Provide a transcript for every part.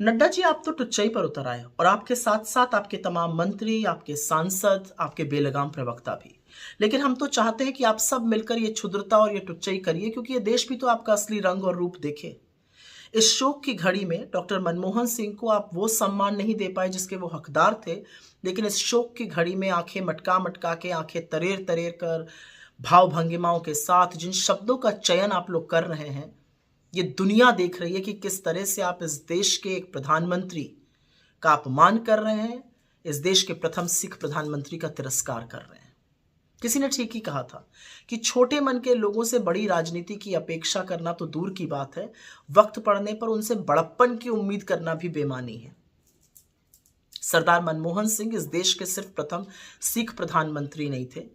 नड्डा जी, आप तो टुच्चई पर उतर आए और आपके साथ साथ आपके तमाम मंत्री, आपके सांसद, आपके बेलगाम प्रवक्ता भी। लेकिन हम तो चाहते हैं कि आप सब मिलकर ये क्षुद्रता और ये टुच्चई करिए, क्योंकि ये देश भी तो आपका असली रंग और रूप देखे। इस शोक की घड़ी में डॉक्टर मनमोहन सिंह को आप वो सम्मान नहीं दे पाए जिसके वो हकदार थे। लेकिन इस शोक की घड़ी में आंखें मटका मटका के, आंखें तरेर तरेर कर, भाव भंगिमाओं के साथ जिन शब्दों का चयन आप लोग कर रहे हैं, ये दुनिया देख रही है कि किस तरह से आप इस देश के एक प्रधानमंत्री का अपमान कर रहे हैं, इस देश के प्रथम सिख प्रधानमंत्री का तिरस्कार कर रहे हैं। किसी ने ठीक ही कहा था कि छोटे मन के लोगों से बड़ी राजनीति की अपेक्षा करना तो दूर की बात है, वक्त पड़ने पर उनसे बड़प्पन की उम्मीद करना भी बेमानी है। सरदार मनमोहन सिंह इस देश के सिर्फ प्रथम सिख प्रधानमंत्री नहीं थे,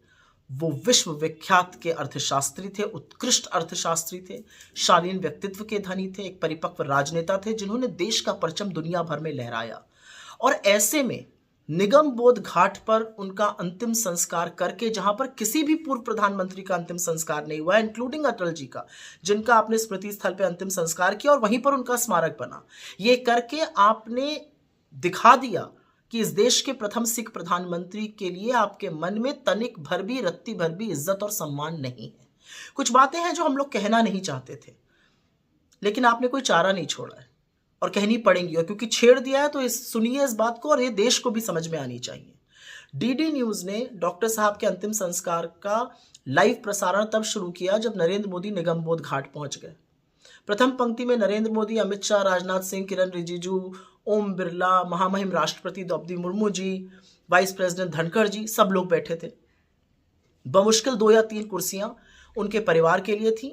वो विश्व विख्यात के अर्थशास्त्री थे, उत्कृष्ट अर्थशास्त्री थे, शालीन व्यक्तित्व के धनी थे, एक परिपक्व राजनेता थे जिन्होंने देश का परचम दुनिया भर में लहराया। और ऐसे में निगम बोध घाट पर उनका अंतिम संस्कार करके, जहां पर किसी भी पूर्व प्रधानमंत्री का अंतिम संस्कार नहीं हुआ, इंक्लूडिंग अटल जी का, जिनका आपने स्मृति स्थल पर अंतिम संस्कार किया और वहीं पर उनका स्मारक बना, ये करके आपने दिखा दिया कि इस देश के प्रथम सिख प्रधानमंत्री के लिए आपके मन में तनिक भर भी, रत्ती भर भी इज्जत और सम्मान नहीं है। कुछ बातें हैं जो हम लोग कहना नहीं चाहते थे, लेकिन आपने कोई चारा नहीं छोड़ा है और कहनी पड़ेंगी, और क्योंकि छेड़ दिया है तो सुनिए इस बात को, और ये देश को भी समझ में आनी चाहिए। डीडी न्यूज ने डॉक्टर साहब के अंतिम संस्कार का लाइव प्रसारण तब शुरू किया जब नरेंद्र मोदी निगम बोध घाट पहुंच गए। प्रथम पंक्ति में नरेंद्र मोदी, अमित शाह, राजनाथ सिंह, किरण रिजिजू, ओम बिरला, महामहिम राष्ट्रपति द्रौपदी मुर्मू जी, वाइस प्रेसिडेंट धनखड़ जी, सब लोग बैठे थे। बमुश्किल 2 या 3 कुर्सियां उनके परिवार के लिए थी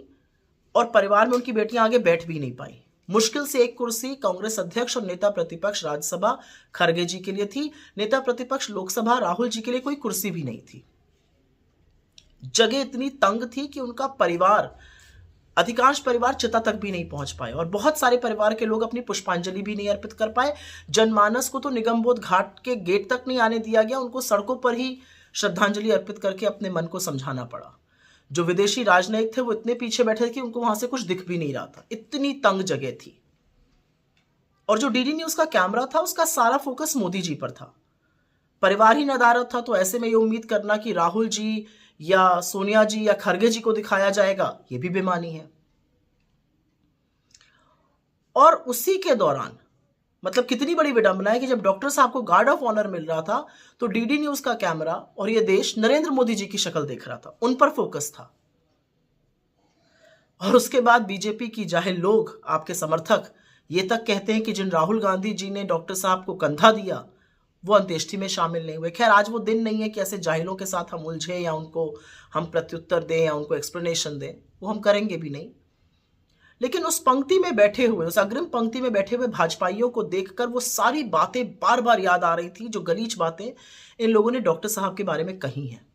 और परिवार में उनकी बेटियां आगे बैठ भी नहीं पाई। मुश्किल से 1 कुर्सी कांग्रेस अध्यक्ष और नेता प्रतिपक्ष राज्यसभा खरगे जी के लिए थी। नेता प्रतिपक्ष लोकसभा राहुल जी के लिए कोई कुर्सी भी नहीं थी। जगह इतनी तंग थी कि उनका परिवार, अधिकांश परिवार चिता तक भी नहीं पहुंच पाए और बहुत सारे परिवार के लोग अपनी पुष्पांजलि भी नहीं अर्पित कर पाए। जनमानस को तो निगम बोध घाट के गेट तक नहीं आने दिया गया, उनको सड़कों पर ही श्रद्धांजलि अर्पित करके अपने मन को समझाना पड़ा। जो विदेशी राजनयिक थे वो इतने पीछे बैठे थे कि उनको वहां से कुछ दिख भी नहीं रहा था, इतनी तंग जगह थी। और जो डीडी न्यूज का कैमरा था उसका सारा फोकस मोदी जी पर था। परिवार ही नदारद था, तो ऐसे में ये उम्मीद करना कि राहुल जी या सोनिया जी या खरगे जी को दिखाया जाएगा, ये भी बेमानी है। और उसी के दौरान, मतलब कितनी बड़ी विडंबना है कि जब डॉक्टर साहब को गार्ड ऑफ ऑनर मिल रहा था तो डीडी न्यूज का कैमरा और ये देश नरेंद्र मोदी जी की शक्ल देख रहा था, उन पर फोकस था। और उसके बाद बीजेपी की जाहिल लोग, आपके समर्थक, ये तक कहते हैं कि जिन राहुल गांधी जी ने डॉक्टर साहब को कंधा दिया वो अंत्येष्टि में शामिल नहीं हुए। खैर, आज वो दिन नहीं है कि ऐसे जाहिलों के साथ हम उलझे या उनको हम प्रत्युत्तर दें या उनको एक्सप्लेनेशन दें, वो हम करेंगे भी नहीं। लेकिन उस पंक्ति में बैठे हुए, उस अग्रिम पंक्ति में बैठे हुए भाजपाइयों को देखकर वो सारी बातें बार बार याद आ रही थी, जो गलीच बातें इन लोगों ने डॉक्टर साहब के बारे में कही हैं।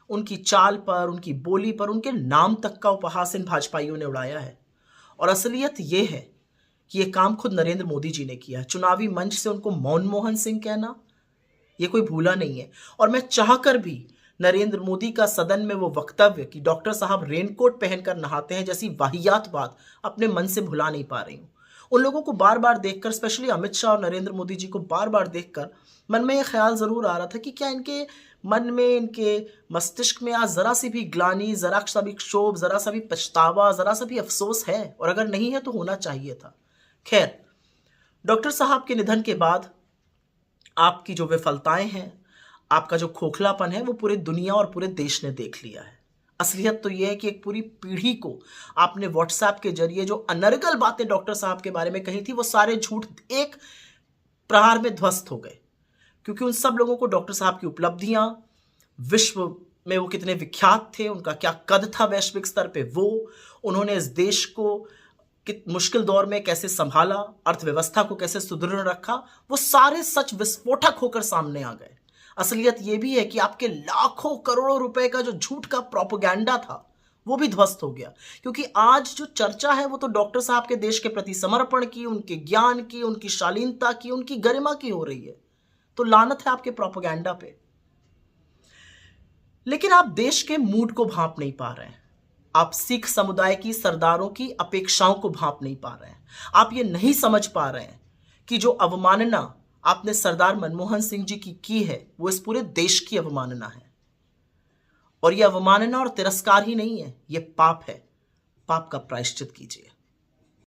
उनकी चाल पर, उनकी बोली पर, उनके नाम तक का उपहास इन भाजपाइयों ने उड़ाया है। और असलियत ये है कि ये काम खुद नरेंद्र मोदी जी ने किया है। चुनावी मंच से उनको मनमोहन सिंह कहना, ये कोई भूला नहीं है। और मैं चाहकर भी नरेंद्र मोदी का सदन में वो वक्तव्य कि डॉक्टर साहब रेनकोट पहनकर नहाते हैं जैसी वाहियात बात अपने मन से भुला नहीं पा रही हूँ। उन लोगों को बार बार देखकर, स्पेशली अमित शाह और नरेंद्र मोदी जी को बार बार देखकर मन में यह ख्याल जरूर आ रहा था कि क्या इनके मन में, इनके मस्तिष्क में आज जरा सी भी ग्लानि, जरा सा भी क्षोभ, जरा सा भी पछतावा, जरा सा भी अफसोस है? और अगर नहीं है तो होना चाहिए था। खैर, डॉक्टर साहब के निधन के बाद आपकी जो विफलताएं हैं, आपका जो खोखलापन है, वो पूरी दुनिया और पूरे देश ने देख लिया है। असलियत तो यह है कि एक पूरी पीढ़ी को आपने व्हाट्सएप के जरिए जो अनर्गल बातें डॉक्टर साहब के बारे में कही थी, वो सारे झूठ एक प्रहार में ध्वस्त हो गए। क्योंकि उन सब लोगों को डॉक्टर साहब की उपलब्धियां, विश्व में वो कितने विख्यात थे, उनका क्या कद था वैश्विक स्तर पे, वो उन्होंने इस देश को मुश्किल दौर में कैसे संभाला, अर्थव्यवस्था को कैसे सुदृढ़ रखा, वो सारे सच विस्फोटक होकर सामने आ गए। असलियत यह भी है कि आपके लाखों करोड़ों रुपए का जो झूठ का प्रोपेगेंडा था वो भी ध्वस्त हो गया। क्योंकि आज जो चर्चा है वो तो डॉक्टर साहब के देश के प्रति समर्पण की, उनके ज्ञान की, उनकी शालीनता की, उनकी गरिमा की हो रही है। तो लानत है आपके प्रोपेगेंडा पे। लेकिन आप देश के मूड को भांप नहीं पा रहे हैं। आप सिख समुदाय की सरदारों की अपेक्षाओं को भांप नहीं पा रहे हैं। आप ये नहीं समझ पा रहे हैं कि जो अवमानना आपने सरदार मनमोहन सिंह जी की है वो इस पूरे देश की अवमानना है। और ये अवमानना और तिरस्कार ही नहीं है, ये पाप है। पाप का प्रायश्चित कीजिए।